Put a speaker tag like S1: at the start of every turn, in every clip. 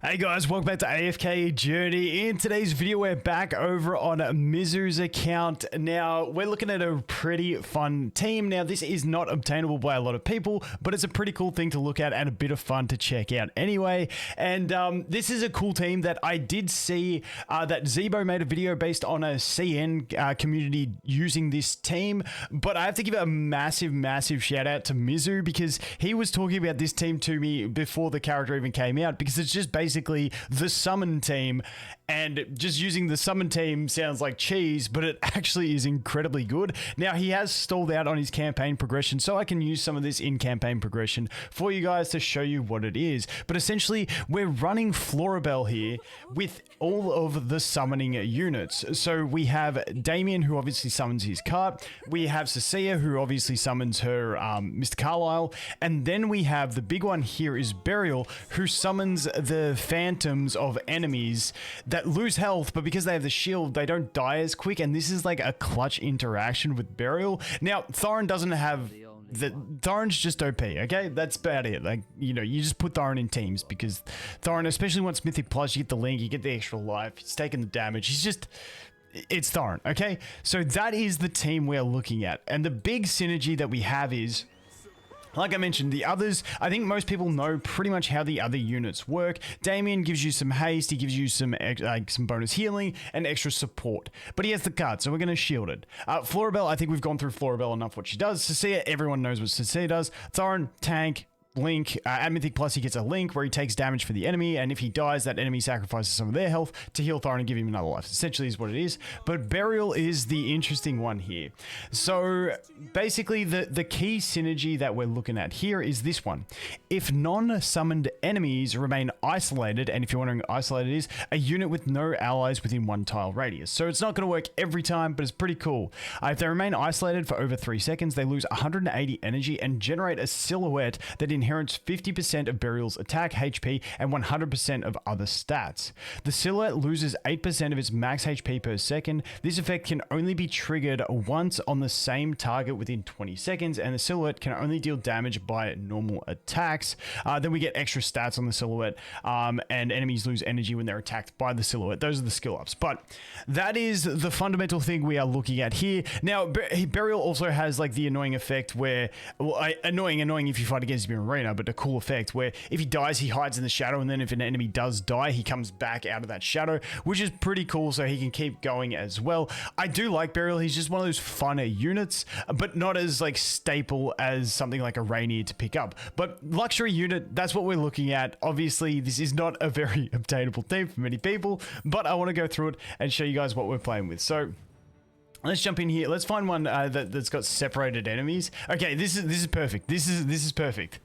S1: Hey guys, welcome back to AFK Journey. In today's video, we're back over on Mizu's account. Now, we're looking at a pretty fun team. Now, this is not obtainable by a lot of people, but it's a pretty cool thing to look at and a bit of fun to check out anyway. And this is a cool team that I did see that Zebo made a video based on a CN community using this team. But I have to give a massive shout out to Mizu because he was talking about this team to me before the character even came out, because it's just basically the summon team, and just using the summon team sounds like cheese, but it actually is incredibly good. Now, he has stalled out on his campaign progression, so I can use some of this in campaign progression for you guys to show you what it is. But essentially, we're running FLORABELLE here with all of the summoning units. So we have Damien, who obviously summons his cart. We have Cecilia, who obviously summons her Mr. Carlisle. And then we have the big one here is Burial, who summons the phantoms of enemies that lose health, but because they have the shield, they don't die as quick. And this is like a clutch interaction with Burial. Now, Thorin doesn't have Thorin's just OP, okay? That's about it. Like, you know, you just put Thorin in teams because Thorin, especially once Mythic Plus, you get the link, you get the extra life, he's taking the damage. He's just, it's Thorin, okay? So that is the team we're looking at. And the big synergy that we have is, like I mentioned, the others, I think most people know pretty much how the other units work. Damien gives you some haste, he gives you some bonus healing and extra support. But he has the card, so we're going to shield it. FLORABELLE, I think we've gone through FLORABELLE enough what she does. Cecilia, everyone knows what Cecilia does. Thorin, tank. Link, at Mythic Plus, he gets a link where he takes damage for the enemy, and if he dies, that enemy sacrifices some of their health to heal Thorin and give him another life. Essentially is what it is. But Burial is the interesting one here. So basically, the key synergy that we're looking at here is this one. If non-summoned enemies remain isolated, and if you're wondering what isolated is, a unit with no allies within 1 tile radius. So it's not going to work every time, but it's pretty cool. If they remain isolated for over 3 seconds, they lose 180 energy and generate a silhouette that inherits 50% of Burial's attack, HP, and 100% of other stats. The silhouette loses 8% of its max HP per second. This effect can only be triggered once on the same target within 20 seconds, and the silhouette can only deal damage by normal attacks. Then we get extra stats on the silhouette, and enemies lose energy when they're attacked by the silhouette. Those are the skill ups. But that is the fundamental thing we are looking at here. Now, Burial also has like the annoying effect where, well, annoying if you fight against him in arena, but a cool effect where if he dies, he hides in the shadow, and then if an enemy does die, he comes back out of that shadow, which is pretty cool, so he can keep going as well. I do like Burial. He's just one of those funner units, but not as like staple as something like a Rainier to pick up. But luxury unit, that's what we're looking at. Obviously, this is not a very obtainable thing for many people, but I want to go through it and show you guys what we're playing with. So let's jump in here. Let's find one that's got separated enemies. Okay, this is perfect. This is perfect.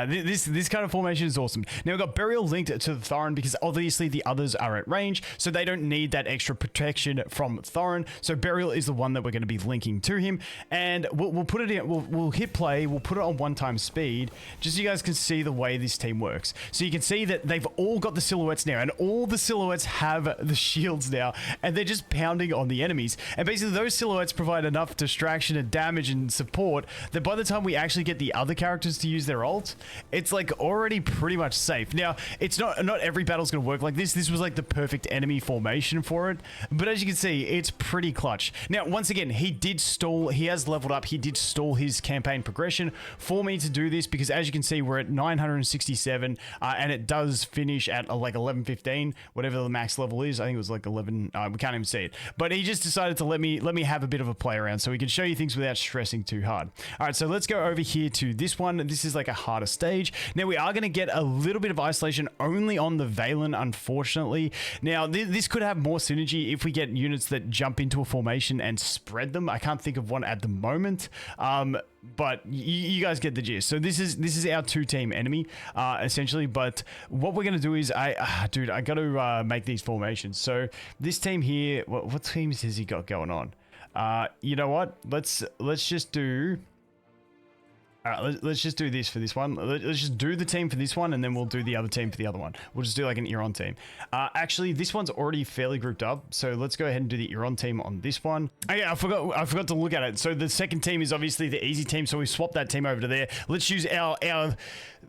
S1: This kind of formation is awesome. Now we've got Burial linked to the Thorin because obviously the others are at range, so they don't need that extra protection from Thorin. So Burial is the one that we're going to be linking to him, and we'll put it in. We'll hit play. We'll put it on 1x speed, just so you guys can see the way this team works. So you can see that they've all got the silhouettes now, and all the silhouettes have the shields now, and they're just pounding on the enemies. And basically those silhouettes provide enough distraction and damage and support that by the time we actually get the other characters to use their ult, it's like already pretty much safe. Now, it's not every battle's gonna work like this. This was like the perfect enemy formation for it, but as you can see, it's pretty clutch. Now, once again, he did stall. He has leveled up. He did stall his campaign progression for me to do this because, as you can see, we're at 967, and it does finish at like 1115, whatever the max level is. I think it was like 11. We can't even see it, but he just decided to let me have a bit of a play around so we can show you things without stressing too hard. All right, so let's go over here to this one. This is like a harder stage. Now, we are going to get a little bit of isolation only on the Valen, unfortunately. Now, this could have more synergy if we get units that jump into a formation and spread them. I can't think of one at the moment, but you guys get the gist. So this is our 2-team enemy, essentially. But what we're going to do is, dude, I got to make these formations. So this team here, what teams has he got going on? You know what? Let's just do. All right, let's just do this for this one. Let's just do the team for this one, and then we'll do the other team for the other one. We'll just do like an Iran team. Actually, this one's already fairly grouped up, so let's go ahead and do the Iran team on this one. Oh yeah, I forgot to look at it. So the second team is obviously the easy team, so we swapped that team over to there. Let's use our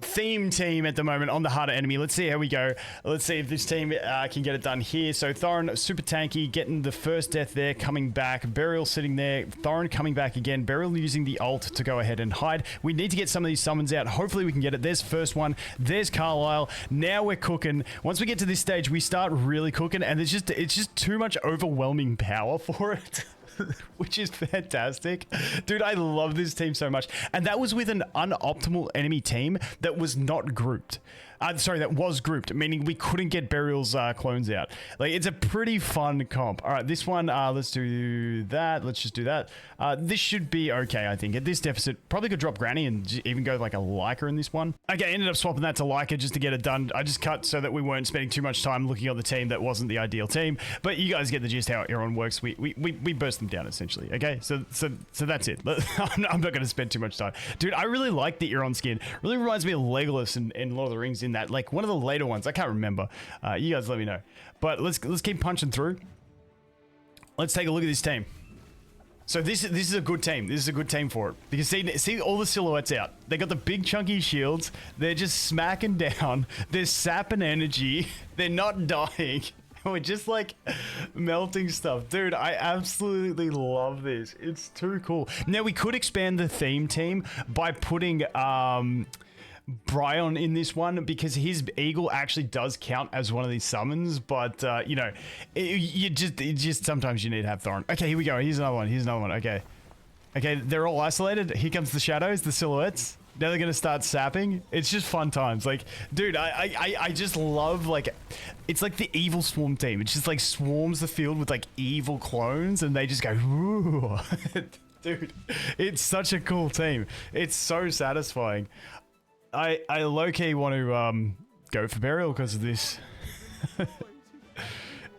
S1: theme team at the moment on the harder enemy. Let's see how we go. Let's see if this team can get it done here. So Thorin, super tanky, getting the first death there, coming back. Burial sitting there. Thorin coming back again. Burial using the ult to go ahead and hide. We need to get some of these summons out. Hopefully we can get it. There's first one. There's Carlisle. Now we're cooking. Once we get to this stage, we start really cooking, and it's just too much overwhelming power for it. Which is fantastic. Dude, I love this team so much. And that was with an unoptimal enemy team that was not grouped. Sorry, that was grouped, meaning we couldn't get Burial's clones out. Like, it's a pretty fun comp. All right, this one, let's do that. Let's just do that. This should be okay, I think. At this deficit, probably could drop Granny and even go like a Leica in this one. Okay, ended up swapping that to Leica just to get it done. I just cut so that we weren't spending too much time looking at the team that wasn't the ideal team. But you guys get the gist how Iran works. We burst them down, essentially. Okay, so that's it. I'm not going to spend too much time. Dude, I really like the Iran skin. Really reminds me of Legolas in Lord of the Rings in that, like one of the later ones. I can't remember. You guys let me know. But let's keep punching through. Let's take a look at this team. So this is a good team. This is a good team for it. Because see all the silhouettes out. They got the big chunky shields. They're just smacking down. They're sapping energy. They're not dying. We're just like melting stuff. Dude, I absolutely love this. It's too cool. Now we could expand the theme team by putting Bryon in this one, because his eagle actually does count as one of these summons, but you know, you just sometimes you need to have Thorin. Okay, here we go. Here's another one. Here's another one. Okay, they're all isolated. Here comes the shadows, the silhouettes. Now they're gonna start sapping. It's just fun times. Like, dude, I just love, like, it's like the evil swarm team. It just like swarms the field with like evil clones, and they just go, ooh. Dude, it's such a cool team. It's so satisfying. I low-key want to go for Burial because of this.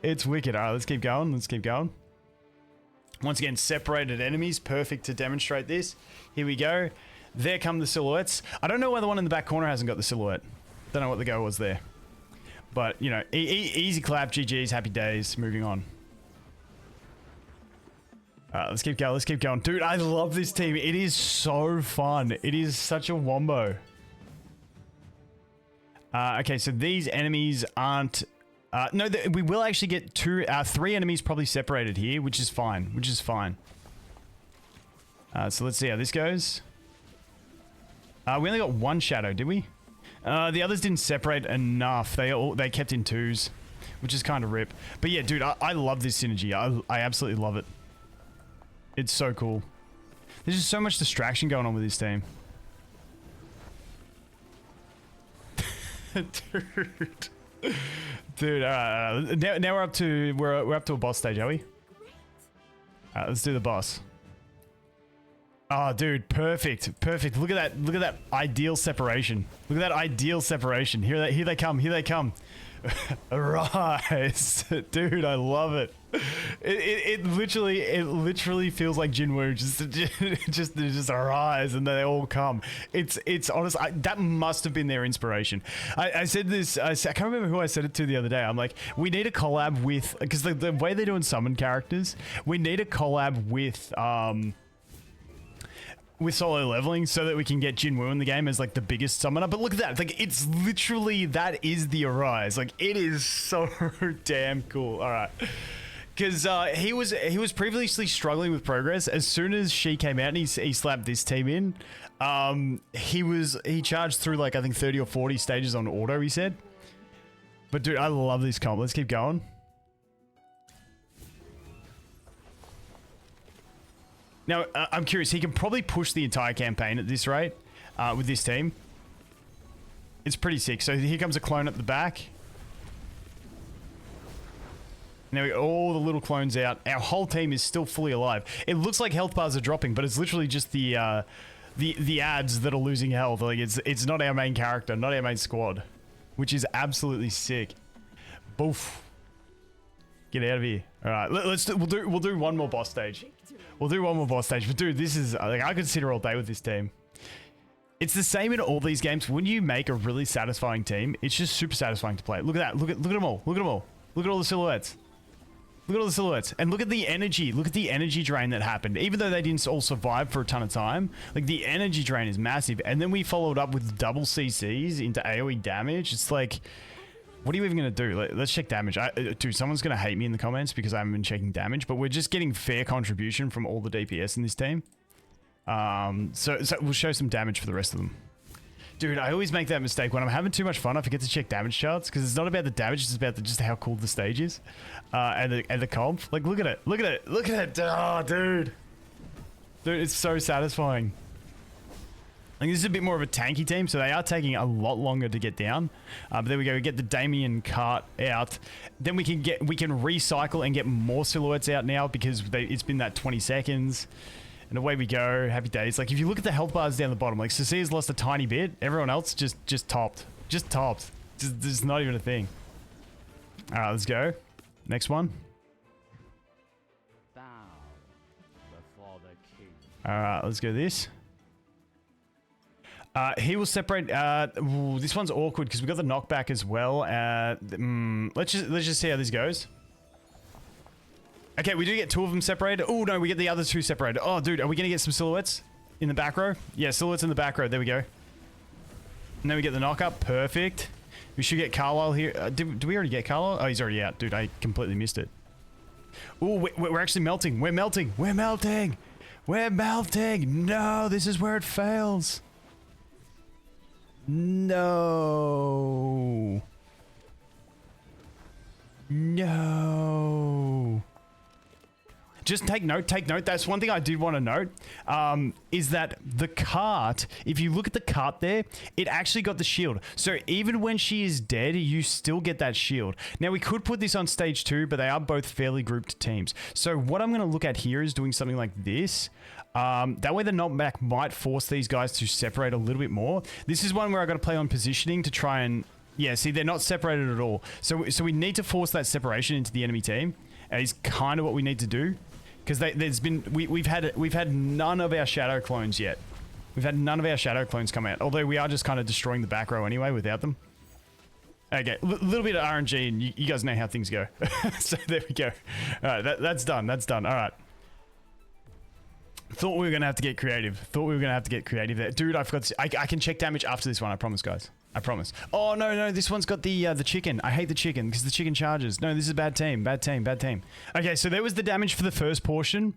S1: It's wicked. All right, let's keep going. Let's keep going. Once again, separated enemies. Perfect to demonstrate this. Here we go. There come the silhouettes. I don't know why the one in the back corner hasn't got the silhouette. Don't know what the go was there. But, you know, easy clap, GG's, happy days. Moving on. Let's keep going. Let's keep going. Dude, I love this team. It is so fun. It is such a wombo. Okay, so these enemies aren't... no, we will actually get three enemies probably separated here, which is fine. Which is fine. So let's see how this goes. We only got one shadow, did we? The others didn't separate enough. They kept in twos, which is kind of rip. But yeah, dude, I love this synergy. I absolutely love it. It's so cool. There's just so much distraction going on with this team. Dude, now we're up to a boss stage, are we? Let's do the boss. Oh, dude, perfect. Look at that ideal separation. Look at that ideal separation. Here they come. Arise. Dude, I love it. It literally feels like Jinwoo just arise, and they all come. It's honest. That must have been their inspiration. I said this. I can't remember who I said it to the other day. I'm like, we need a collab with, because the way they're doing summon characters, we need a collab with solo leveling so that we can get Jinwoo in the game as like the biggest summoner. But look at that, like, it's literally, that is the Arise. Like, it is so damn cool. All right, because he was previously struggling with progress. As soon as she came out and he slapped this team in, he charged through like I think 30 or 40 stages on auto, he said. But dude, I love this comp. Let's keep going. Now, I'm curious, he can probably push the entire campaign at this rate with this team. It's pretty sick. So here comes a clone at the back. Now we got all the little clones out. Our whole team is still fully alive. It looks like health bars are dropping, but it's literally just the ads that are losing health. Like, it's not our main character, not our main squad, which is absolutely sick. Boof. Get out of here. All right, we'll do one more boss stage. We'll do one more boss stage. But dude, this is like, I could sit here all day with this team. It's the same in all these games. When you make a really satisfying team, it's just super satisfying to play. Look at that. Look at them all. Look at them all. Look at all the silhouettes. Look at all the silhouettes. And look at the energy. Look at the energy drain that happened. Even though they didn't all survive for a ton of time, like the energy drain is massive. And then we followed up with double CCs into AoE damage. It's like, what are you even going to do? Let's check damage. Dude, someone's going to hate me in the comments because I haven't been checking damage, but we're just getting fair contribution from all the DPS in this team. So we'll show some damage for the rest of them. Dude, I always make that mistake when I'm having too much fun. I forget to check damage charts because it's not about the damage; it's about just how cool the stage is, and the comp. Like, look at it, look at it, look at it! Oh, dude, it's so satisfying. Like, this is a bit more of a tanky team, so they are taking a lot longer to get down. But there we go. We get the Damien cart out. Then we can recycle and get more silhouettes out now because it's been that 20 seconds. And away we go. Happy days. Like, if you look at the health bars down the bottom, like, Cecia's lost a tiny bit. Everyone else just topped. Just topped. Just not even a thing. All right, let's go. Next one.
S2: Bow before the king.
S1: All right, let's go this. He will separate. Ooh, this one's awkward because we got the knockback as well. Let's just see how this goes. Okay, we do get two of them separated. Oh, no, we get the other two separated. Oh, dude, are we going to get some silhouettes in the back row? Yeah, silhouettes in the back row. There we go. And then we get the knock-up. Perfect. We should get Carlisle here. Did we already get Carlisle? Oh, he's already out. Dude, I completely missed it. Oh, we're actually melting. We're melting. We're melting. We're melting. No, this is where it fails. No. No. Just take note, that's one thing I did want to note, is that the cart, if you look at the cart there, it actually got the shield. So even when she is dead, you still get that shield. Now, we could put this on stage 2, but they are both fairly grouped teams. So what I'm going to look at here is doing something like this. That way the knockback might force these guys to separate a little bit more. This is one where I got to play on positioning to try and, yeah, see, they're not separated at all. So we need to force that separation into the enemy team. Is kind of what we need to do. Because we've had none of our shadow clones yet. We've had none of our shadow clones come out. Although we are just kind of destroying the back row anyway without them. Okay, little bit of RNG and you guys know how things go. So there we go. All right, that's done. That's done. All right. Thought we were gonna have to get creative. There, dude. I forgot. I can check damage after this one. I promise, guys. I promise. Oh no, this one's got the chicken. I hate the chicken because the chicken charges. No, this is a bad team. Bad team. Okay, so there was the damage for the first portion,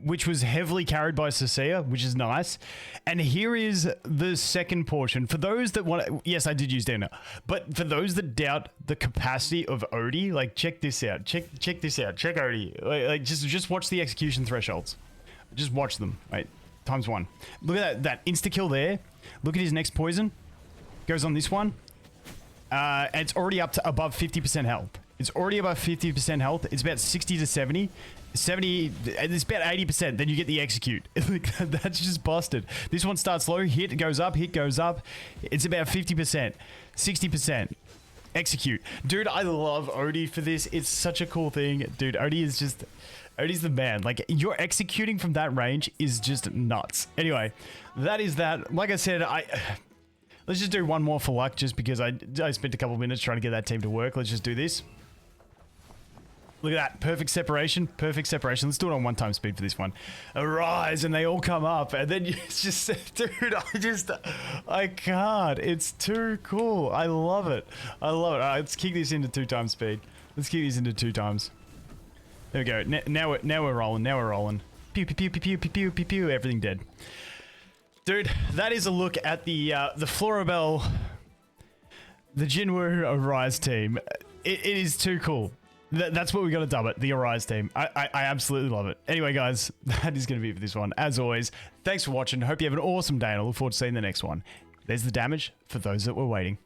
S1: which was heavily carried by Cecia, which is nice. And here is the second portion. For those that want, yes, I did use Dana, but for those that doubt the capacity of Odie, like check this out. Check this out. Check Odie. Like just watch the execution thresholds. Just watch them. Right, ×1. Look at that insta kill there. Look at his next poison. Goes on this one. And it's already up to above 50% health. It's already above 50% health. It's about 60 to 70. 70, it's about 80%. Then you get the execute. That's just busted. This one starts low. Hit goes up. Hit goes up. It's about 50%. 60%. Execute. Dude, I love Odie for this. It's such a cool thing. Dude, Odie's the man. Like, you're executing from that range is just nuts. Anyway, that is that. Like I said, let's just do one more for luck just because I spent a couple minutes trying to get that team to work. Let's just do this. Look at that. Perfect separation. Perfect separation. Let's do it on 1x speed for this one. Arise, and they all come up. And then it's just, dude, I can't. It's too cool. I love it. I love it. All right, let's kick this into 2x speed. Let's kick this into 2 times. There we go. Now we're rolling. Now we're rolling. Pew, pew, pew, pew, pew, pew, pew, pew. Everything dead. Dude, that is a look at the FLORABELLE, the Jinwoo Arise team. It is too cool. That's what we got to dub it, the Arise team. I absolutely love it. Anyway, guys, that is going to be it for this one. As always, thanks for watching. Hope you have an awesome day, and I look forward to seeing the next one. There's the damage for those that were waiting.